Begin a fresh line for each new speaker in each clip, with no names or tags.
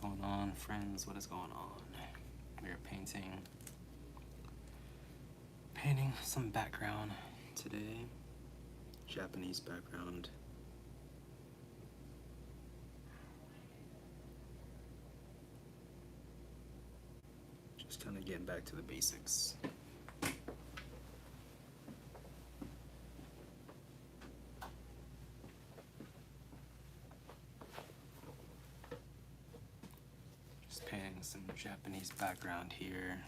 going on, friends? What is going on? We are painting some background today. Japanese background. Just kind of getting back to the basics. Just painting some Japanese background here.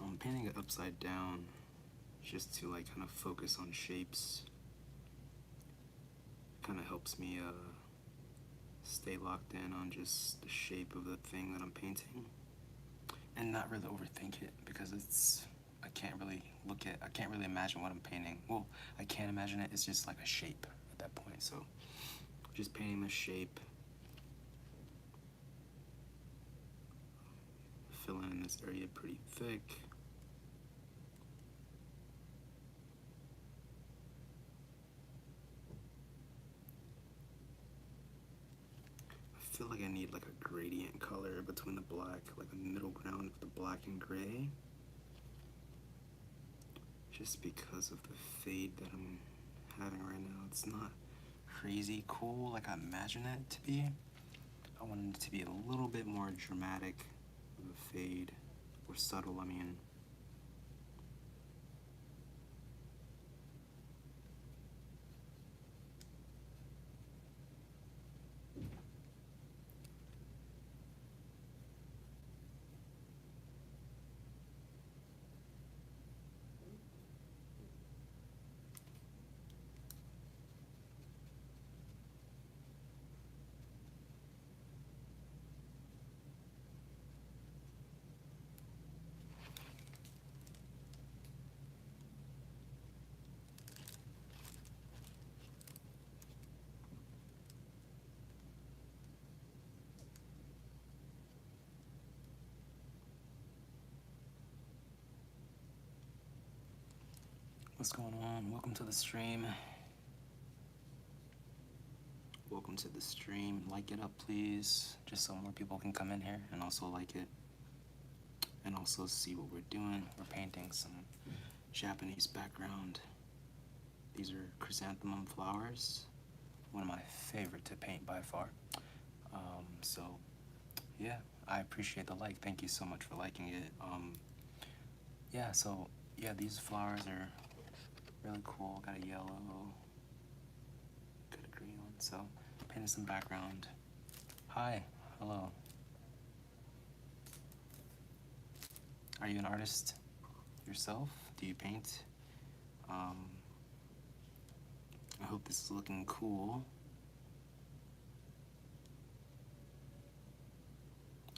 I'm painting it upside down just to like kind of focus on shapes. Kind of helps me stay locked in on just the shape of the thing that I'm painting and not really overthink it, because I can't really imagine what I'm painting. Well, I can imagine it, it's just like a shape at that point. So just painting the shape, filling in this area pretty thick. I feel like I need like a gradient color between the black, like a middle ground of the black and gray. Just because of the fade that I'm having right now. It's not crazy cool like I imagine it to be. I wanted it to be a little bit more dramatic of a fade, or subtle, I mean. What's going on? Welcome to the stream. Welcome to the stream. Like it up, please, just so more people can come in here and also like it, and also see what we're doing. We're painting some Japanese background. These are chrysanthemum flowers, one of my favorite to paint by far. So yeah, I appreciate the like. Thank you so much for liking it. Yeah, these flowers are really cool. Got a yellow, got a green one. So painting some background. Hi, hello. Are you an artist yourself? Do you paint? I hope this is looking cool.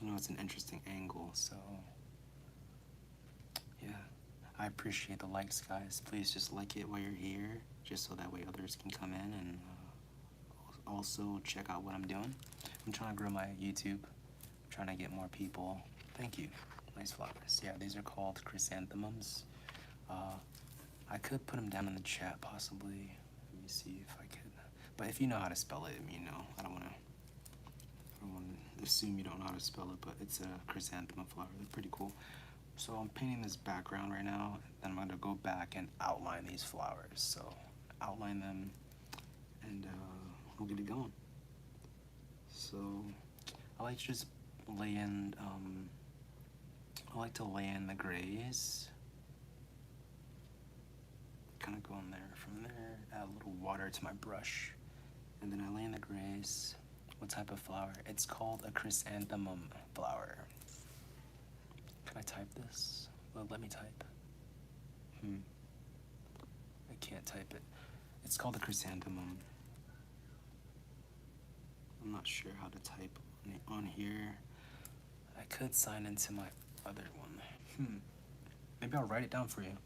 I know it's an interesting angle, so yeah. I appreciate the likes, guys. Please just like it while you're here, just so that way others can come in and also check out what I'm doing. I'm trying to grow my YouTube. I'm trying to get more people. Thank you. Nice flowers. Yeah, these are called chrysanthemums. I could put them down in the chat, possibly. Let me see if I could. But if you know how to spell it, you know. I don't want to assume you don't know how to spell it, but it's a chrysanthemum flower. They're pretty cool. So I'm painting this background right now, then I'm going to go back and outline these flowers. So outline them, and we'll get it going. So I like to just lay in, the grays. Kind of go in there. From there, add a little water to my brush, and then I lay in the grays. What type of flower? It's called a chrysanthemum flower. Can I type this? Well, let me type. I can't type it. It's called a chrysanthemum. I'm not sure how to type on here. I could sign into my other one. Maybe I'll write it down for you.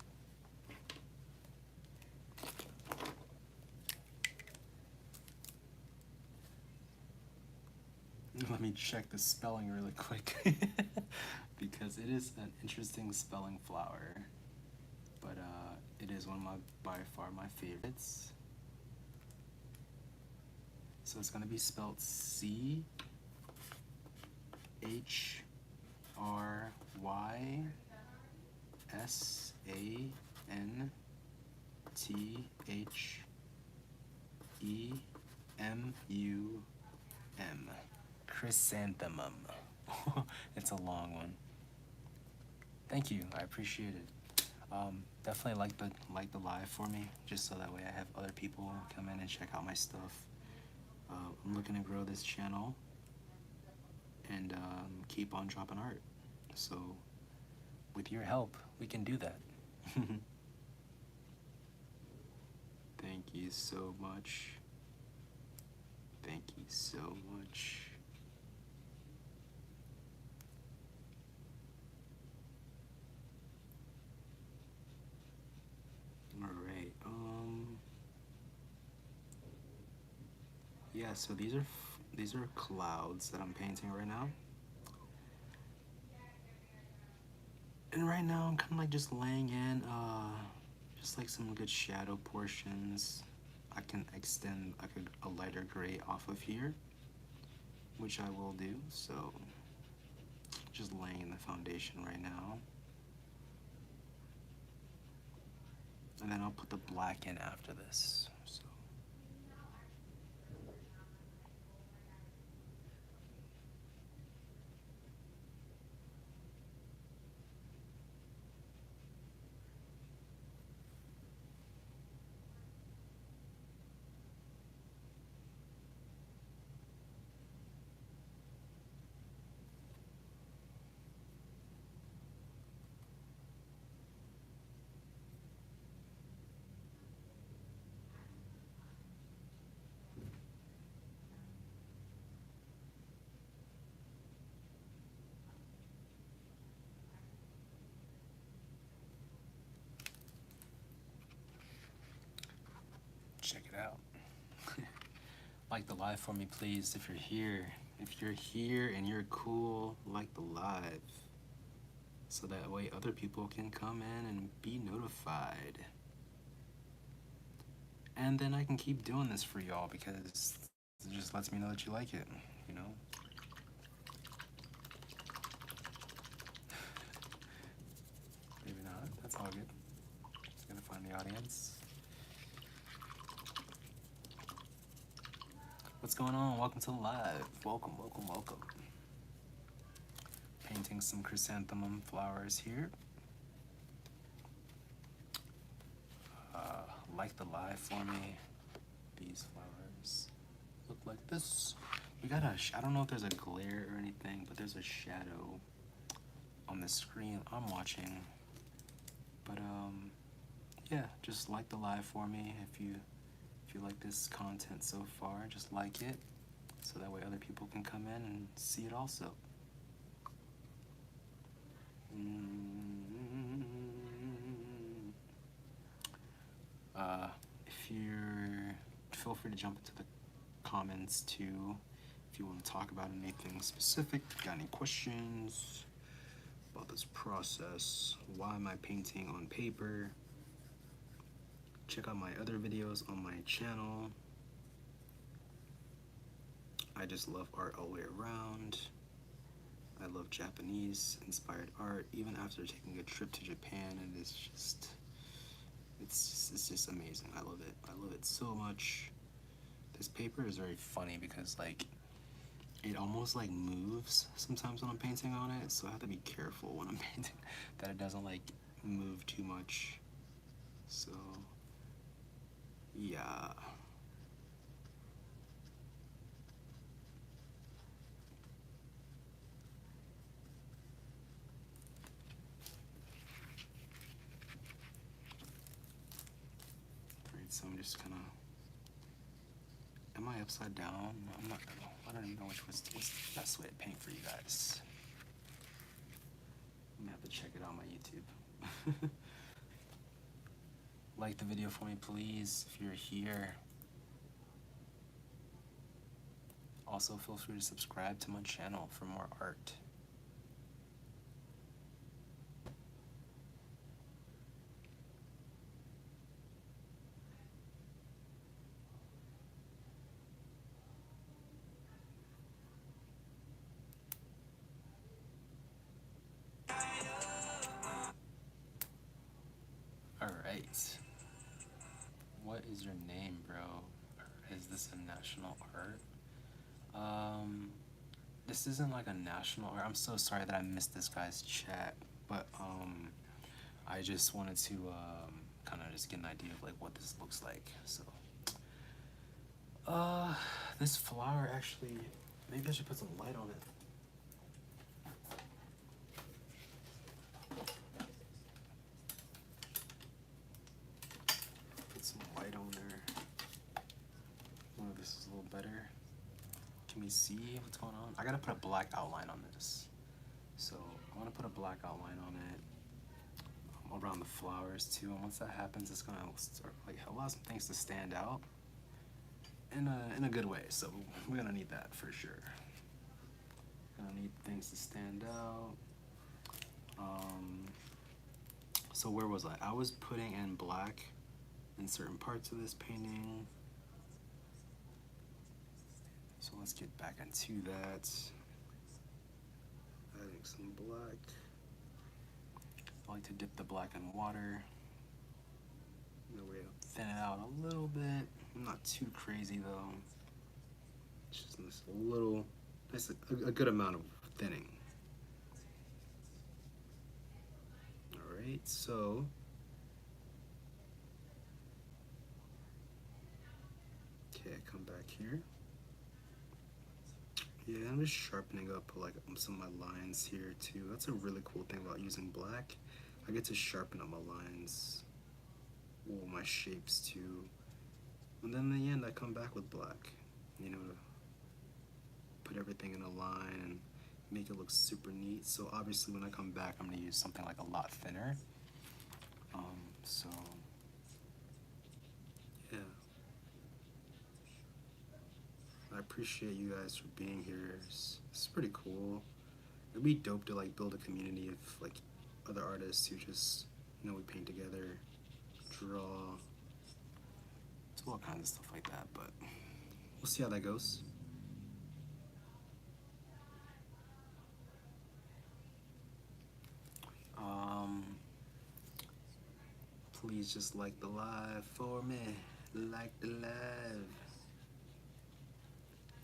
Let me check the spelling really quick because it is an interesting spelling flower, but it is one of by far my favorites. So it's gonna be spelled C-H-R-Y-S-A-N-T-H-E-M-U-M. Chrysanthemum. It's a long one. Thank you, I appreciate it. Definitely like the live for me, just so that way I have other people come in and check out my stuff. I'm looking to grow this channel and keep on dropping art. So with your help, we can do that. Thank you so much. Thank you so much. All right. Yeah. So these are clouds that I'm painting right now. And right now I'm kind of like just laying in just like some good shadow portions. I can extend like a lighter gray off of here, which I will do. So just laying the foundation right now. And then I'll put the black in after this. So check it out. Like the live for me, please, if you're here. If you're here and you're cool, like the live. So that way other people can come in and be notified. And then I can keep doing this for y'all because it just lets me know that you like it, you know? Maybe not, that's all good. Just gotta find the audience. What's going on? Welcome to the live. Welcome, welcome, welcome. Painting some chrysanthemum flowers here. Like the live for me. These flowers look like this. We got I don't know if there's a glare or anything, but there's a shadow on the screen I'm watching. But yeah, just like the live for me. If you like this content so far, just like it, so that way other people can come in and see it also. If you're, feel free to jump into the comments too. If you want to talk about anything specific, got any questions about this process, why am I painting on paper? Check out my other videos on my channel. I just love art all the way around. I love Japanese inspired art, even after taking a trip to Japan, and it's just amazing. I love it. I love it so much. This paper is very funny because like it almost like moves sometimes when I'm painting on it, so I have to be careful when I'm painting that it doesn't like move too much. So yeah. Alright, so I'm just gonna, am I upside down? I'm not, I don't even know what's the best way to paint for you guys. I'm gonna have to check it out on my YouTube. Like the video for me, please, if you're here. Also, feel free to subscribe to my channel for more art. right. What is your name, bro? Is this a national art? Um, this isn't like a national art. I'm so sorry that I missed this guy's chat, but I just wanted to kind of just get an idea of like what this looks like. So, this flower actually, maybe I should put some light on it. Put some light on there. Oh, this is a little better. Can we see what's going on? I gotta put a black outline on this. So I wanna put a black outline on it around the flowers too. And once that happens, it's gonna start like allow some things to stand out in a good way. So we're gonna need that for sure. Gonna need things to stand out. So where was I? I was putting in black in certain parts of this painting. So let's get back into that. Adding some black. I like to dip the black in water. No way to thin it out a little bit. Not too crazy though. Just this little, that's a good amount of thinning. All right, so okay, come back here. Yeah, I'm just sharpening up like some of my lines here too. That's a really cool thing about using black. I get to sharpen up my lines, or my shapes too. And then in the end, I come back with black, you know, to put everything in a line and make it look super neat. So obviously when I come back, I'm gonna use something like a lot thinner. So yeah. I appreciate you guys for being here. It's pretty cool. It'd be dope to like build a community of like other artists who just, you know, we paint together, draw, do all kinds of stuff like that, but we'll see how that goes. Please just like the live for me. Like the live.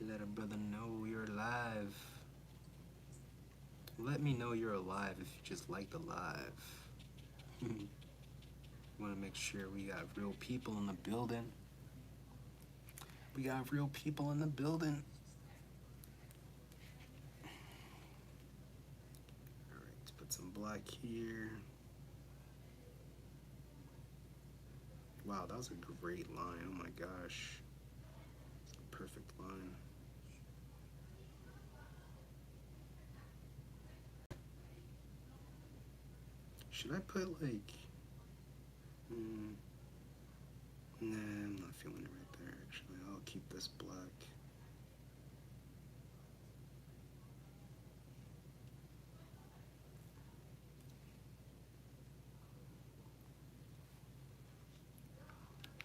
Let a brother know you're alive. Let me know you're alive if you just like the live. Want to make sure we got real people in the building. We got real people in the building. All right, let's put some black here. Wow, that was a great line. Oh my gosh. Perfect line. Should I put like, nah, I'm not feeling it right there actually. I'll keep this black.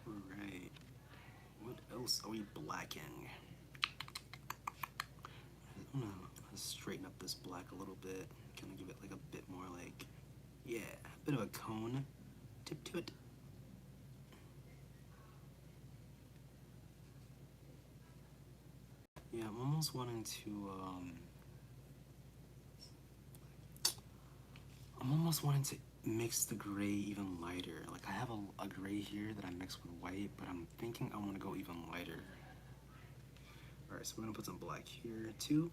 Alright, what else are we blacking? I'm gonna straighten up this black a little bit. Kind of give it like a bit more like, yeah, a bit of a cone tip to it. Yeah, I'm almost wanting to mix the gray even lighter. Like I have a gray here that I mix with white, but I'm thinking I want to go even lighter. All right, so we're gonna put some black here too,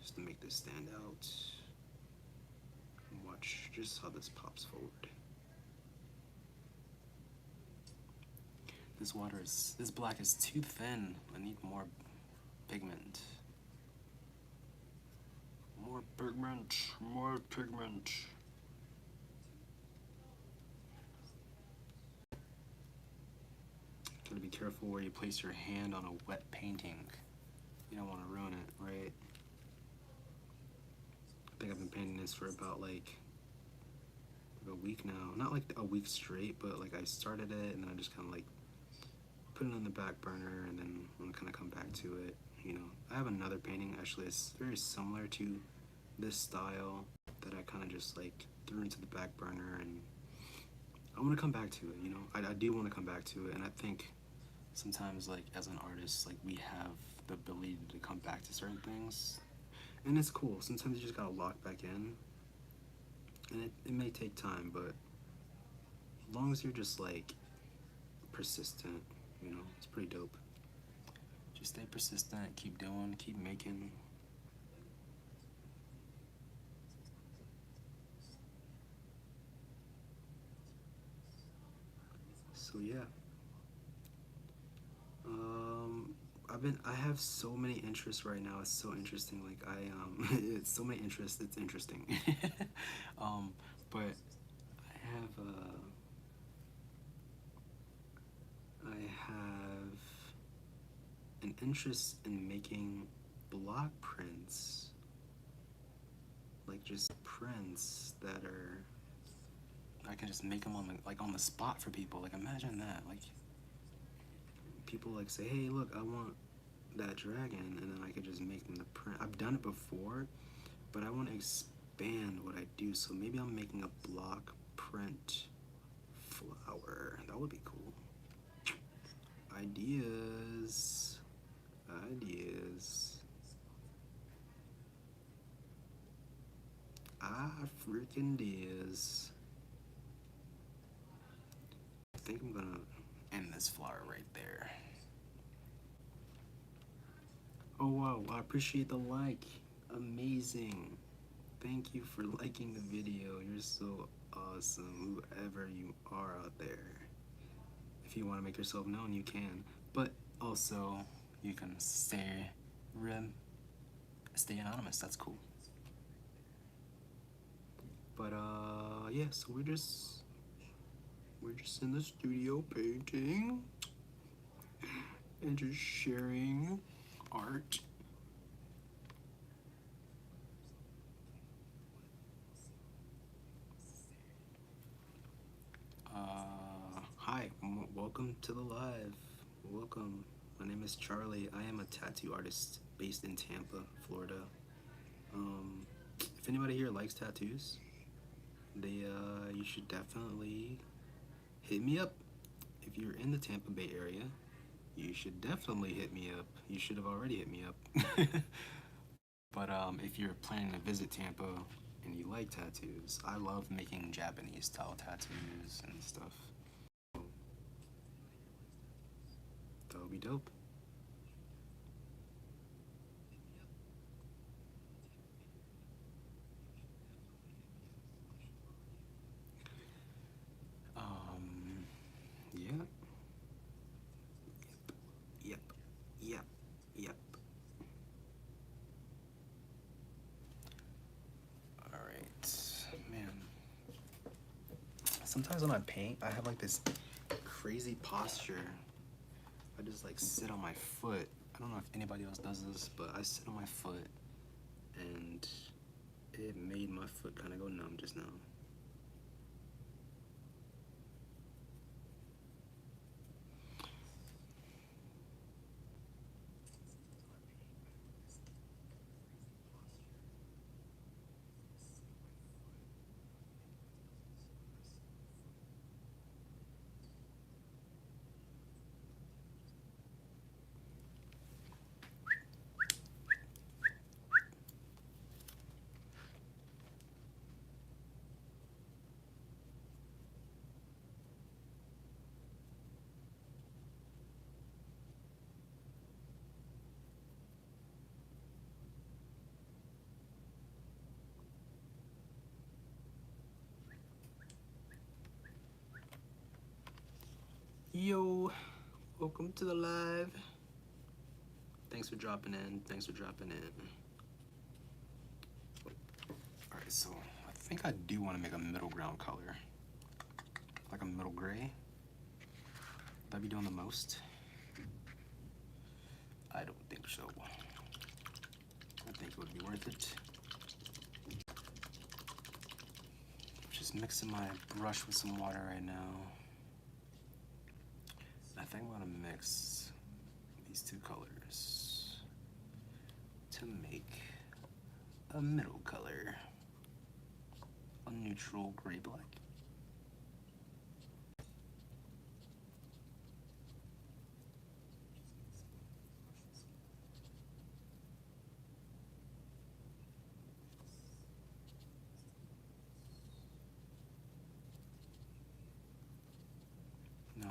just to make this stand out. And watch just how this pops forward. This black is too thin. I need more pigment. More pigment, more pigment. Gotta be careful where you place your hand on a wet painting. You don't want to ruin it, right? I think I've been painting this for about like a week now. Not like a week straight, but like I started it and then I just kind of like put it on the back burner and then I'm gonna kind of come back to it. You know, I have another painting actually. It's very similar to this style that I kind of just like threw into the back burner and I want to come back to it, you know. I do want to come back to it, and I think sometimes, like, as an artist, like, we have the ability to come back to certain things, and it's cool. Sometimes you just gotta lock back in, and it may take time, but as long as you're just, like, persistent, you know, it's pretty dope. Just stay persistent, keep doing, keep making. So yeah. I have so many interests right now. It's so interesting. Like it's so many interests. It's interesting. But I have an interest in making block prints, like just prints that are. I can just make them on the spot for people. Like imagine that. Like people like say, hey, look, I want that dragon, and then I could just make them the print. I've done it before, but I want to expand what I do. So maybe I'm making a block print flower. That would be cool. Ideas. Freaking ideas. I think I'm gonna end this flower right there. Oh wow, I appreciate the like. Amazing. Thank you for liking the video. You're so awesome, whoever you are out there. If you want to make yourself known, you can. But also, you can stay anonymous. That's cool. But yeah. So we're just in the studio painting and just sharing art. Hi, welcome to the live. Welcome. My name is Charlie. I am a tattoo artist based in Tampa, Florida. If anybody here likes tattoos, you should definitely hit me up. If you're in the Tampa Bay area, you should definitely hit me up. You should have already hit me up. But if you're planning to visit Tampa and you like tattoos, I love making Japanese style tattoos and stuff. That would be dope. Yeah. Yep. Yep. Yep. All right, man. Sometimes when I paint, I have like this crazy posture. I just like sit on my foot. I don't know if anybody else does this, but I sit on my foot, and it made my foot kind of go numb just now. Yo, welcome to the live. Thanks for dropping in. Alright, so I think I do want to make a middle ground color. Like a middle gray. Would that be doing the most? I don't think so. I think it would be worth it. Just mixing my brush with some water right now. I think I'm gonna mix these two colors to make a middle color, a neutral gray black.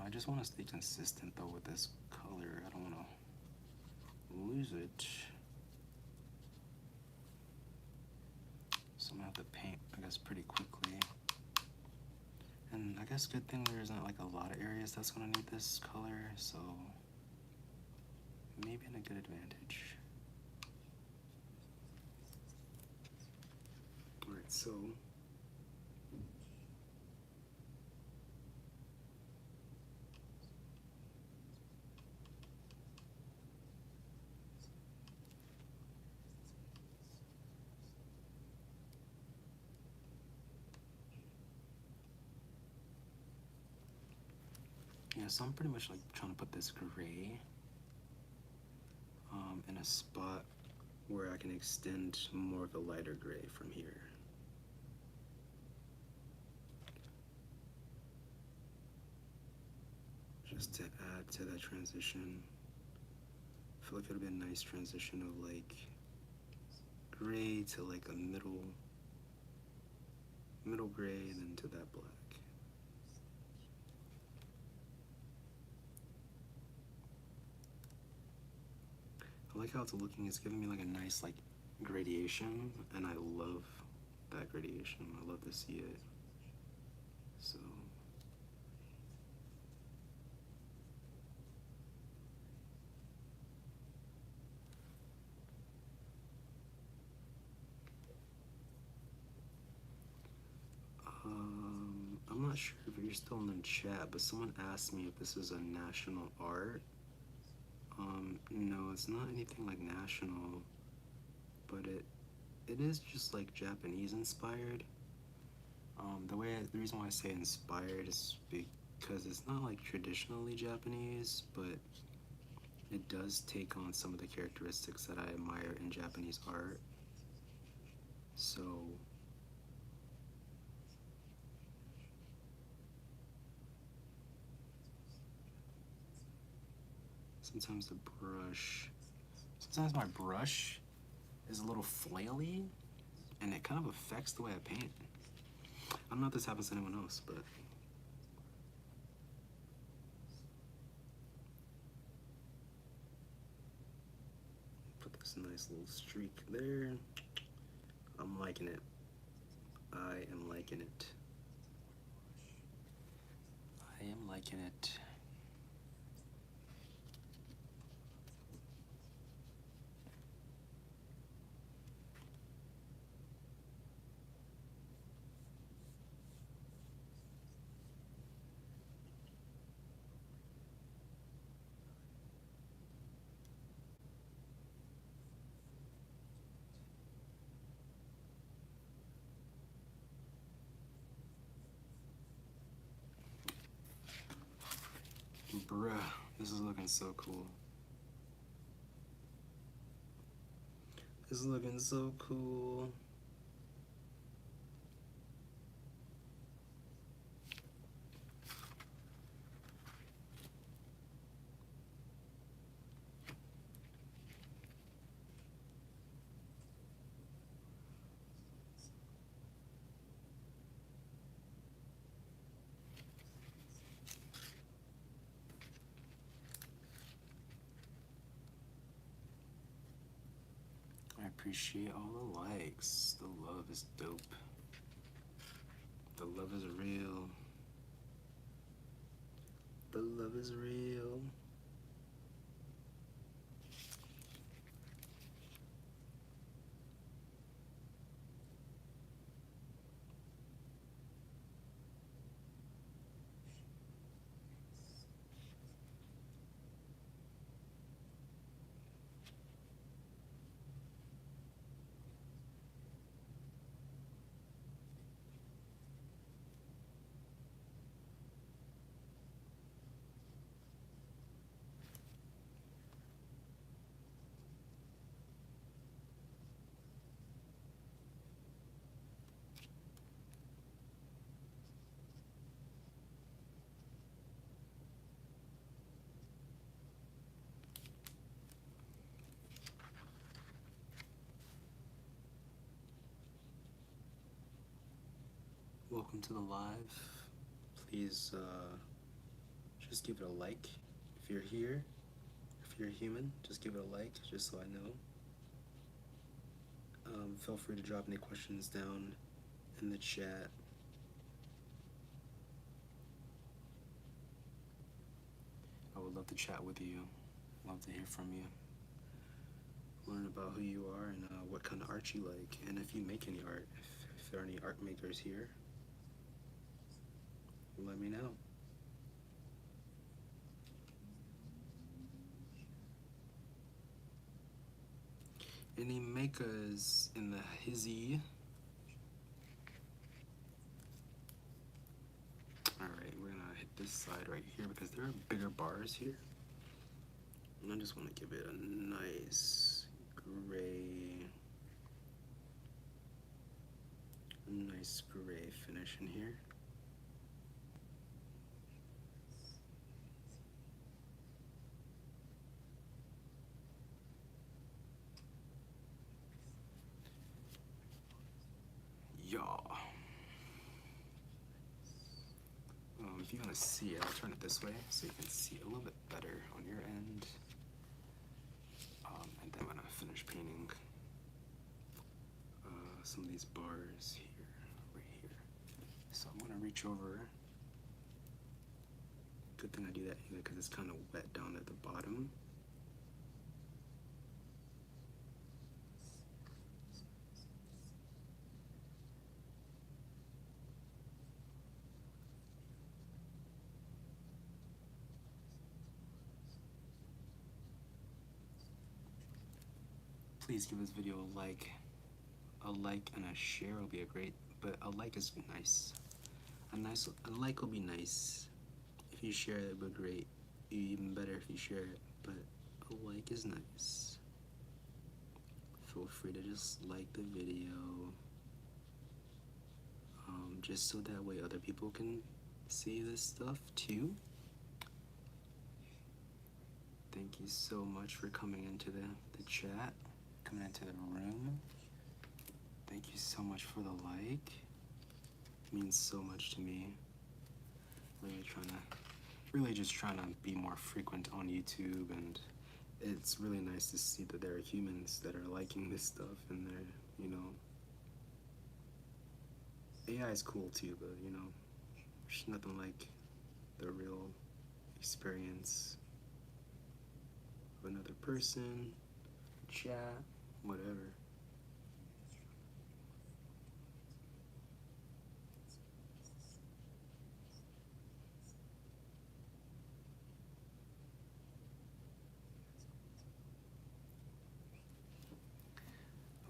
I just want to stay consistent though with this color. I don't want to lose it. So I'm gonna have to paint, I guess, pretty quickly. And I guess good thing there isn't like a lot of areas that's gonna need this color, so maybe in a good advantage. Alright, so yeah, so I'm pretty much like trying to put this gray in a spot where I can extend more of a lighter gray from here. Just to add to that transition. I feel like it would be a nice transition of like gray to like a middle gray and then to that black. I like how it's looking. It's giving me like a nice like gradation, and I love that gradation. I love to see it. So I'm not sure if you're still in the chat, but someone asked me if this is a national art. No, it's not anything like national, but it is just like Japanese inspired. The reason why I say inspired is because it's not like traditionally Japanese, but it does take on some of the characteristics that I admire in Japanese art. So sometimes my brush is a little flaily, and it kind of affects the way I paint. I don't know if this happens to anyone else, but put this nice little streak there. I'm liking it. I am liking it. I am liking it. Bruh, this is looking so cool. This is looking so cool. I appreciate all the likes. The love is dope. The love is real. The love is real. Welcome to the live. Please just give it a like. If you're here, if you're human, just give it a like, just so I know. Feel free to drop any questions down in the chat. I would love to chat with you, love to hear from you, learn about who you are and what kind of art you like, and if you make any art, if there are any art makers here, let me know. Any makers in the hizzy? Alright, we're gonna hit this side right here because there are bigger bars here. And I just want to give it a nice gray finish in here. Y'all. If you want to see it, I'll turn it this way so you can see it a little bit better on your end. And then I'm going to finish painting some of these bars here, right here. So I'm going to reach over. Good thing I do that here because it's kind of wet down at the bottom. Please give this video a like. A like and a share will be but a like is nice. A like will be nice. If you share it, would be great. Even better if you share it, but a like is nice. Feel free to just like the video, just so that way other people can see this stuff too. Thank you so much for coming into the chat, coming into the room. Thank you so much for the like. It means so much to me. Really just trying to be more frequent on YouTube, and it's really nice to see that there are humans that are liking this stuff, and they're, you know, AI is cool too, but you know, there's nothing like the real experience of another person, chat, whatever.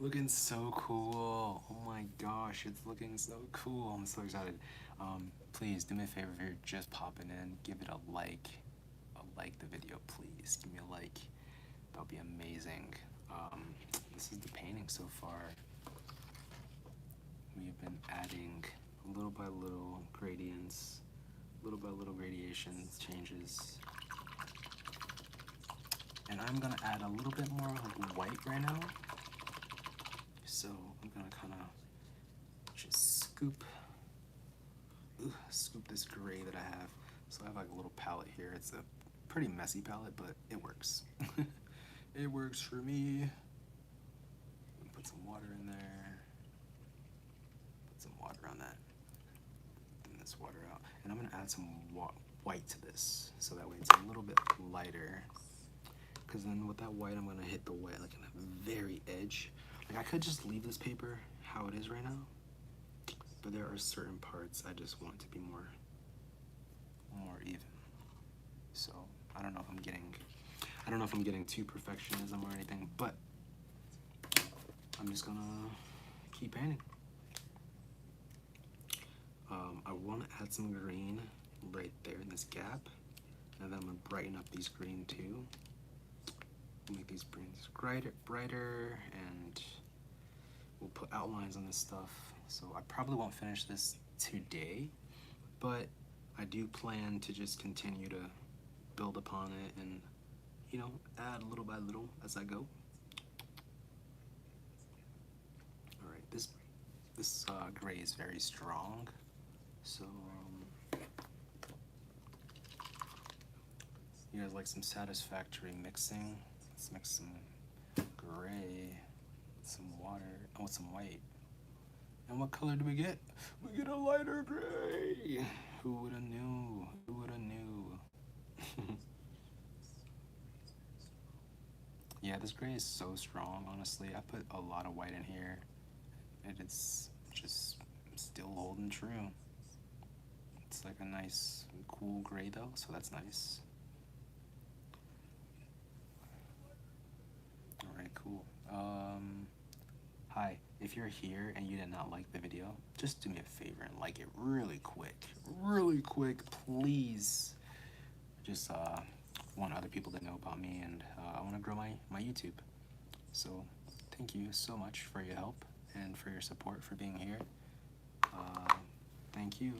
Looking so cool. Oh my gosh, it's looking so cool. I'm so excited. Please do me a favor if you're just popping in, give it a like. The video, please. Give me a like. That'll be amazing. This is the painting so far. We've been adding little by little gradients, little by little gradations, changes. And I'm gonna add a little bit more like white right now. So I'm gonna kind of just scoop this gray that I have. So I have like a little palette here. It's a pretty messy palette, but it works. It works for me. Put some water in there. Put some water on that. Thin this water out. And I'm gonna add some white to this, so that way it's a little bit lighter. Because then with that white, I'm gonna hit the white like in the very edge. Like I could just leave this paper how it is right now, but there are certain parts I just want it to be more even. So I don't know if I'm getting too perfectionism or anything, but I'm just gonna keep painting. I want to add some green right there in this gap, and then I'm gonna brighten up these green too. Make these greens brighter, and we'll put outlines on this stuff. So I probably won't finish this today, but I do plan to just continue to build upon it and, you know, add little by little as I go. All right, this gray is very strong, so You guys like some satisfactory mixing? Let's mix some gray, some water, oh, some white. And what color do we get? We get a lighter gray. Who would have knew? Who would have knew? Yeah, this gray is so strong, honestly. I put a lot of white in here, and it's just still holding true. It's like a nice, cool gray though, so that's nice. Alright, cool. Hi, if you're here and you did not like the video, just do me a favor and like it really quick. Really quick, please. Just want other people to know about me, and I want to grow my YouTube. So thank you so much for your help and for your support, for being here. Thank you.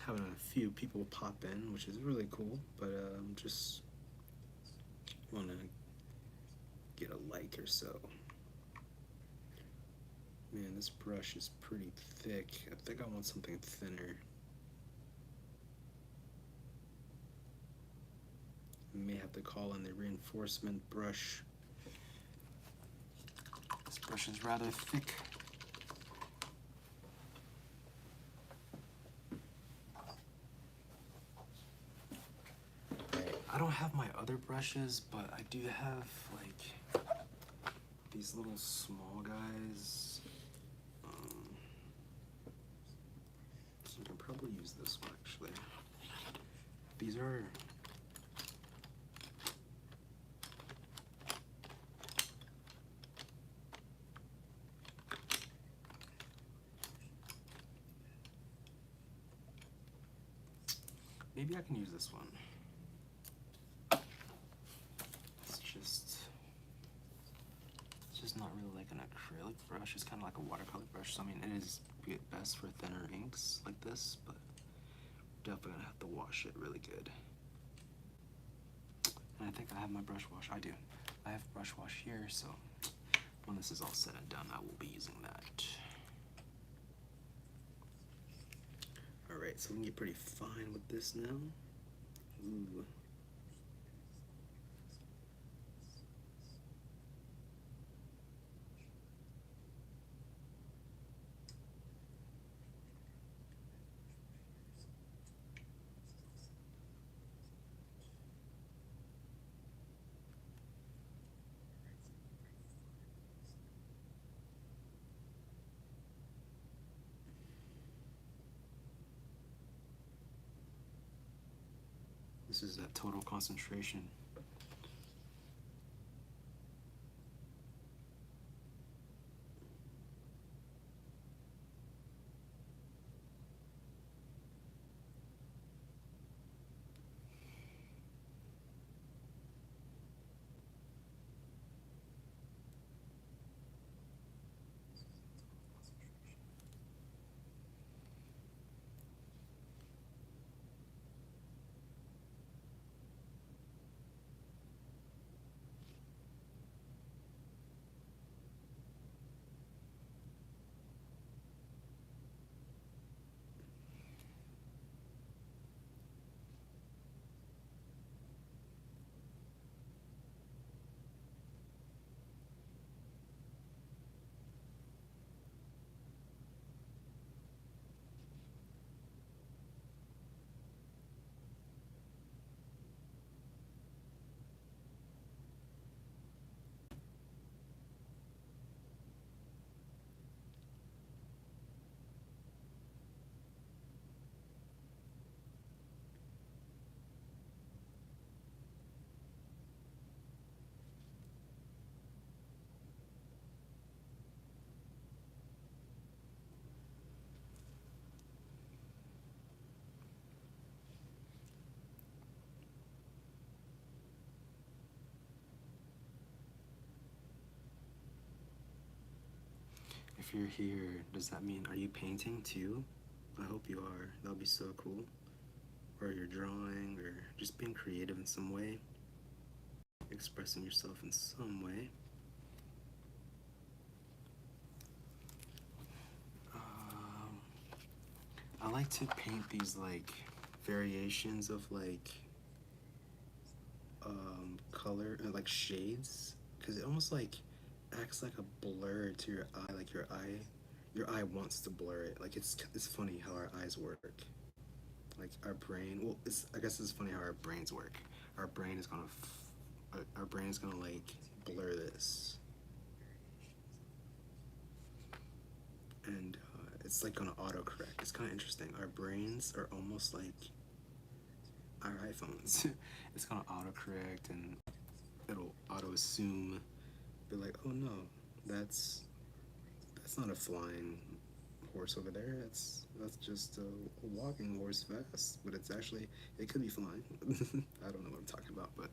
Having a few people pop in, which is really cool, but just want to get a like or so. Man, this brush is pretty thick. I think I want something thinner. I may have to call in the reinforcement brush. This brush is rather thick. I don't have my other brushes, but I do have like these little small guys. So I can probably use this one actually. These are maybe I can use this one. It's just not really like an acrylic brush. It's kind of like a watercolor brush. So I mean, it is best for thinner inks like this, but definitely gonna have to wash it really good. And I think I have my brush wash. I do. I have brush wash here, so when this is all said and done, I will be using that. Alright, so we can get pretty fine with this now. Ooh. This is at total concentration. If you're here, does that mean, are you painting too? I hope you are. That would be so cool. Or you're drawing, or just being creative in some way. expressing yourself in some way. Um, I like to paint these like variations of like color and like shades because it almost like acts like a blur to your eye. Like your eye wants to blur it. Like it's funny how our eyes work. Like our brain. Well, I guess it's funny how our brains work. Our brain is gonna our brain is gonna like blur this, and it's like gonna autocorrect. It's kind of interesting. Our brains are almost like our iPhones. It's gonna autocorrect and it'll auto assume, be like, oh no, that's that's not a flying horse over there. That's just a walking horse fast, but it's actually it could be flying. I don't know what I'm talking about, but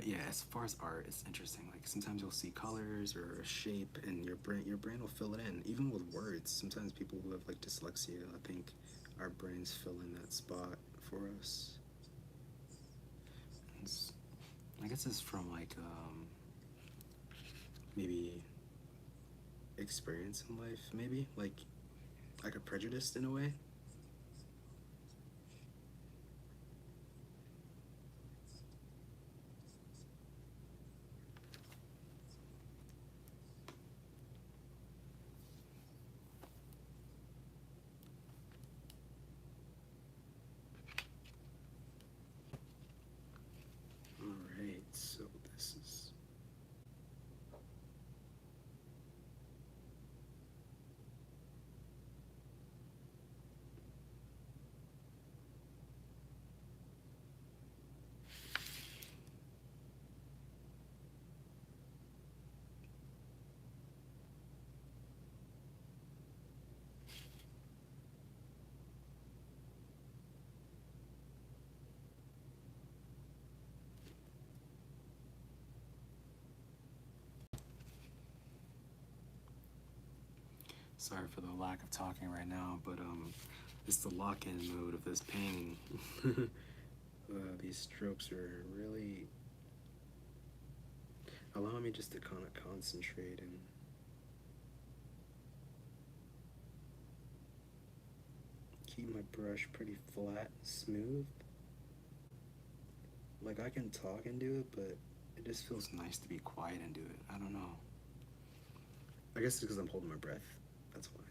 yeah, as far as art, it's interesting. Like sometimes you'll see colors or a shape, and your brain will fill it in. Even with words, sometimes people who have like dyslexia, I think our brains fill in that spot for us. It's, I guess it's from like maybe experience in life, maybe like a prejudice in a way. All right, so this is sorry for the lack of talking right now, but it's the lock-in mode of this painting. These strokes are really allowing me just to kind of concentrate and keep my brush pretty flat, smooth. Like I can talk and do it, but it just feels nice to be quiet and do it. I don't know. I guess it's because I'm holding my breath. That's why.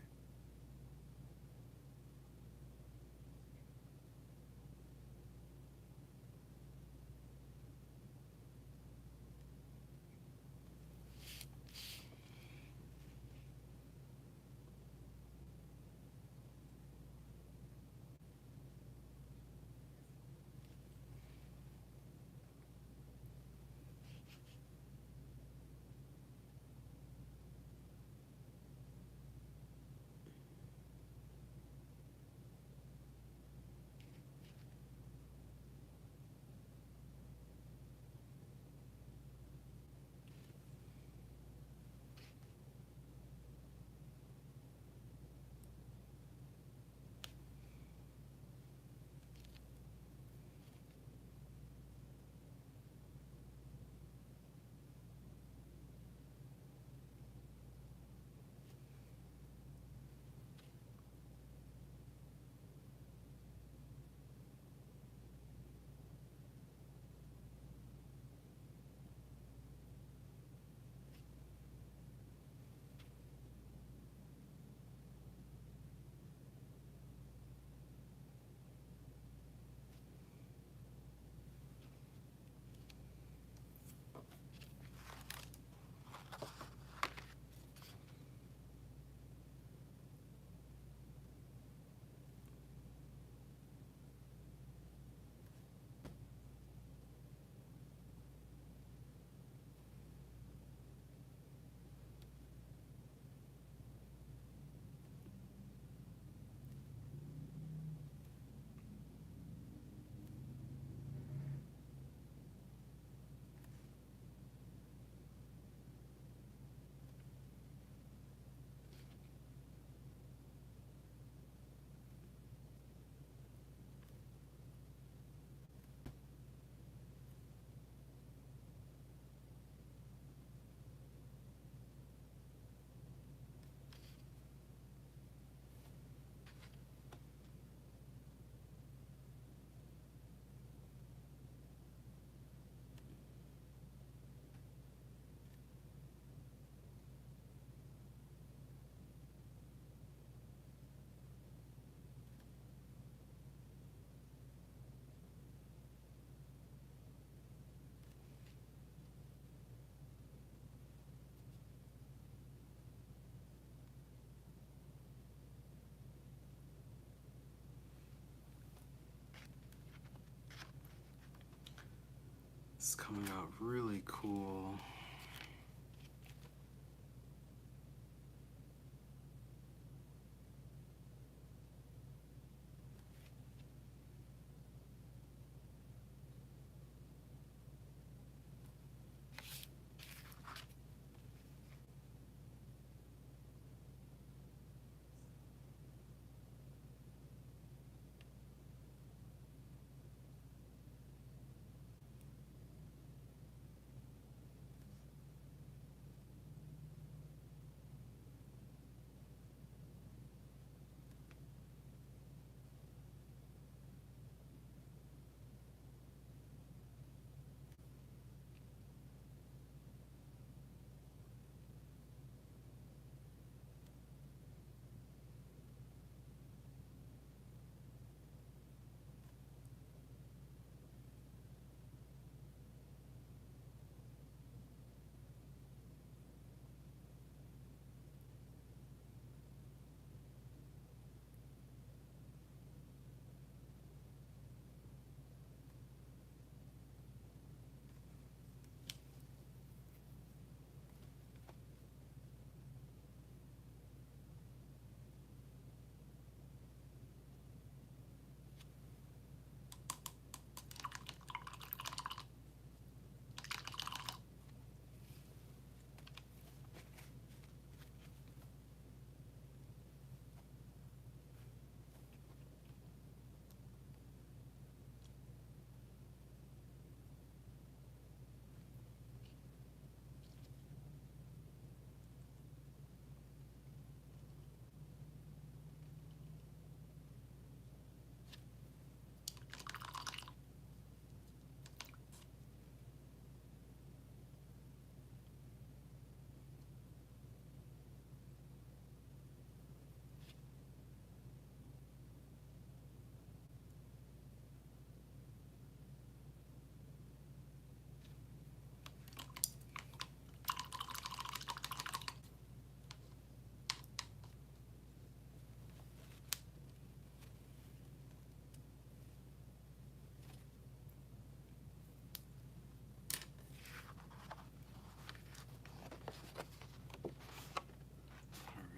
It's coming out really cool.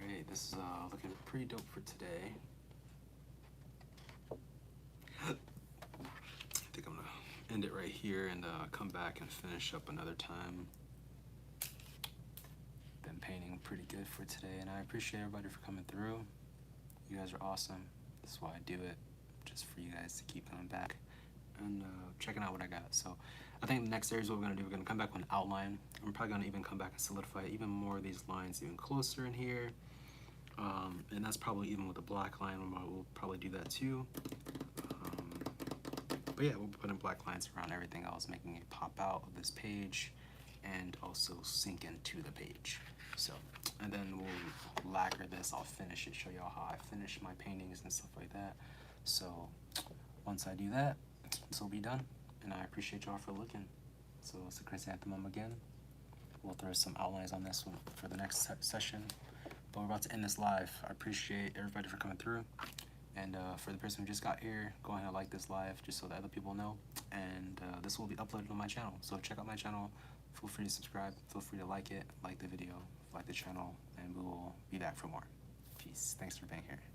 Alright, this is looking pretty dope for today. I think I'm gonna end it right here and come back and finish up another time. Been painting pretty good for today, and I appreciate everybody for coming through. You guys are awesome. This is why I do it, just for you guys to keep coming back and checking out what I got. So I think the next series, what we're gonna do, we're gonna come back with an outline. I'm probably gonna even come back and solidify even more of these lines even closer in here. And that's probably even with the black line, we'll probably do that too. But yeah, we'll put in black lines around everything else, making it pop out of this page and also sink into the page. So, and then we'll lacquer this, I'll finish it, show y'all how I finish my paintings and stuff like that. So once I do that, this will be done, and I appreciate y'all for looking. So it's the Chrysanthemum again. We'll throw some outlines on this one for the next session. But we're about to end this live. I appreciate everybody for coming through. And for the person who just got here, go ahead and like this live just so that other people know. And this will be uploaded on my channel. So check out my channel. Feel free to subscribe. Feel free to like it, like the video, like the channel, and we will be back for more. Peace. Thanks for being here.